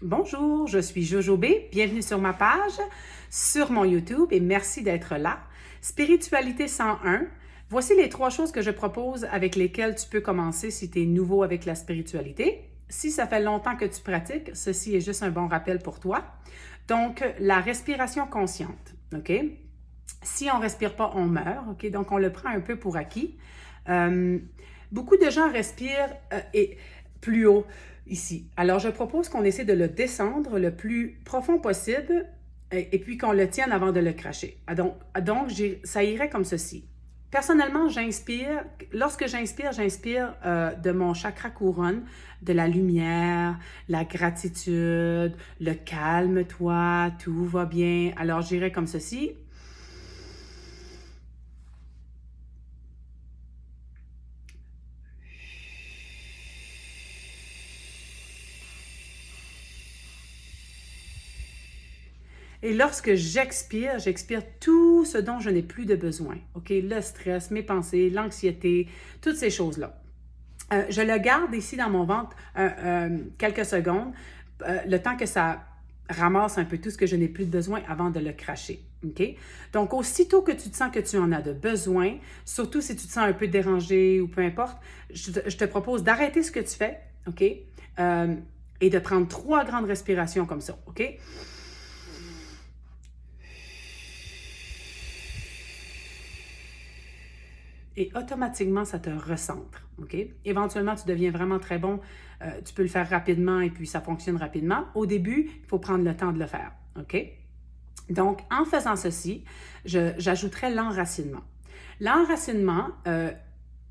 Bonjour, je suis Jojo B. Bienvenue sur ma page, sur mon YouTube et merci d'être là. Spiritualité 101. Voici les 3 choses que je propose avec lesquelles tu peux commencer si tu es nouveau avec la spiritualité. Si ça fait longtemps que tu pratiques, ceci est juste un bon rappel pour toi. Donc, la respiration consciente, OK? Si on ne respire pas, on meurt, OK? Donc, on le prend un peu pour acquis. Beaucoup de gens respirent plus haut ici. Alors, je propose qu'on essaie de le descendre le plus profond possible et puis qu'on le tienne avant de le cracher. Donc ça irait comme ceci. Personnellement, j'inspire. Lorsque j'inspire de mon chakra couronne, de la lumière, la gratitude, le calme-toi, tout va bien. Alors, j'irai comme ceci. Et lorsque j'expire tout ce dont je n'ai plus de besoin. OK? Le stress, mes pensées, l'anxiété, toutes ces choses-là. Je le garde ici dans mon ventre quelques secondes, le temps que ça ramasse un peu tout ce que je n'ai plus de besoin avant de le cracher. OK? Donc, aussitôt que tu te sens que tu en as de besoin, surtout si tu te sens un peu dérangé ou peu importe, je te propose d'arrêter ce que tu fais, OK? Et de prendre 3 grandes respirations comme ça, OK? Et automatiquement, ça te recentre, OK? Éventuellement, tu deviens vraiment très bon. Tu peux le faire rapidement et puis ça fonctionne rapidement. Au début, il faut prendre le temps de le faire, OK? Donc, en faisant ceci, j'ajouterais l'enracinement. L'enracinement,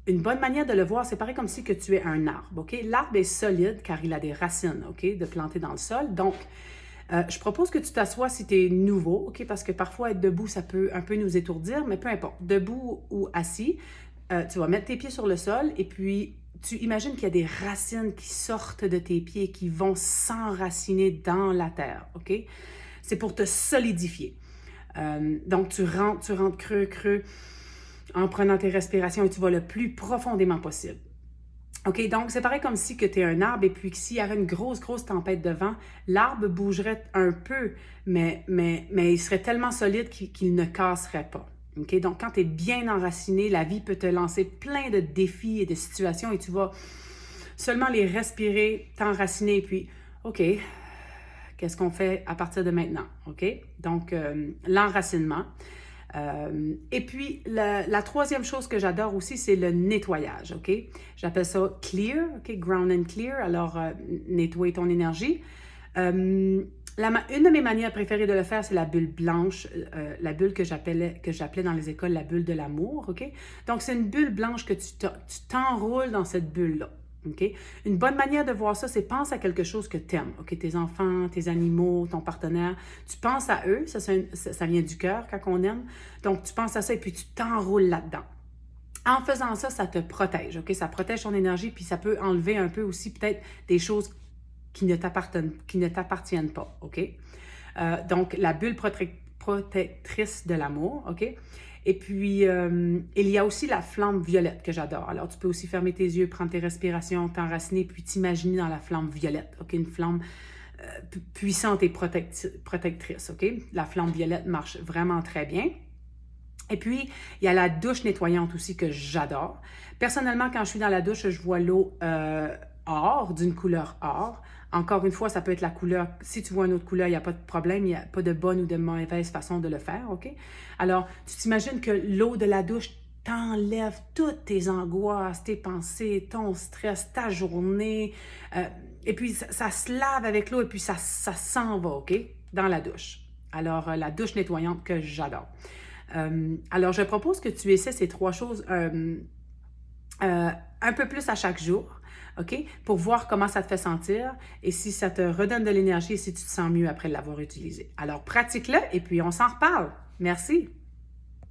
une bonne manière de le voir, c'est pareil comme si que tu es un arbre, OK? L'arbre est solide car il a des racines, OK, de planter dans le sol. Donc, je propose que tu t'assoies si tu es nouveau, OK? Parce que parfois, être debout, ça peut un peu nous étourdir, mais peu importe. Debout ou assis, tu vas mettre tes pieds sur le sol et puis tu imagines qu'il y a des racines qui sortent de tes pieds et qui vont s'enraciner dans la terre, OK? C'est pour te solidifier. Donc, tu rentres creux en prenant tes respirations et tu vas le plus profondément possible. OK, donc c'est pareil comme si tu es un arbre et puis que s'il y avait une grosse tempête de vent, l'arbre bougerait un peu, mais il serait tellement solide qu'il ne casserait pas. OK, donc quand tu es bien enraciné, la vie peut te lancer plein de défis et de situations et tu vas seulement les respirer, t'enraciner et puis, OK, qu'est-ce qu'on fait à partir de maintenant? OK, donc l'enracinement. Et puis, la 3e chose que j'adore aussi, c'est le nettoyage, OK? J'appelle ça clear, OK? Ground and clear, alors nettoyer ton énergie. Une de mes manières préférées de le faire, c'est la bulle blanche, la bulle que j'appelais dans les écoles la bulle de l'amour, OK? Donc, c'est une bulle blanche que tu t'enroules dans cette bulle-là. Okay? Une bonne manière de voir ça, c'est pense à quelque chose que tu aimes. Okay? Tes enfants, tes animaux, ton partenaire. Tu penses à eux, ça vient du cœur quand on aime. Donc, tu penses à ça et puis tu t'enroules là-dedans. En faisant ça, ça te protège. Okay? Ça protège ton énergie puis ça peut enlever un peu aussi peut-être des choses qui ne t'appartiennent pas. Okay? Donc, la bulle protectrice de l'amour. OK? Et puis, il y a aussi la flamme violette que j'adore. Alors, tu peux aussi fermer tes yeux, prendre tes respirations, t'enraciner, puis t'imaginer dans la flamme violette. OK? Une flamme puissante et protectrice. OK? La flamme violette marche vraiment très bien. Et puis, il y a la douche nettoyante aussi que j'adore. Personnellement, quand je suis dans la douche, je vois l'eau or, d'une couleur or. Encore une fois, ça peut être la couleur. Si tu vois une autre couleur, il n'y a pas de problème. Il n'y a pas de bonne ou de mauvaise façon de le faire, OK? Alors, tu t'imagines que l'eau de la douche t'enlève toutes tes angoisses, tes pensées, ton stress, ta journée. Et puis, ça se lave avec l'eau et puis ça s'en va, OK? Dans la douche. Alors, la douche nettoyante que j'adore. Alors, je propose que tu essaies ces 3 choses un peu plus à chaque jour. OK? Pour voir comment ça te fait sentir et si ça te redonne de l'énergie et si tu te sens mieux après l'avoir utilisé. Alors, pratique-le et puis on s'en reparle. Merci.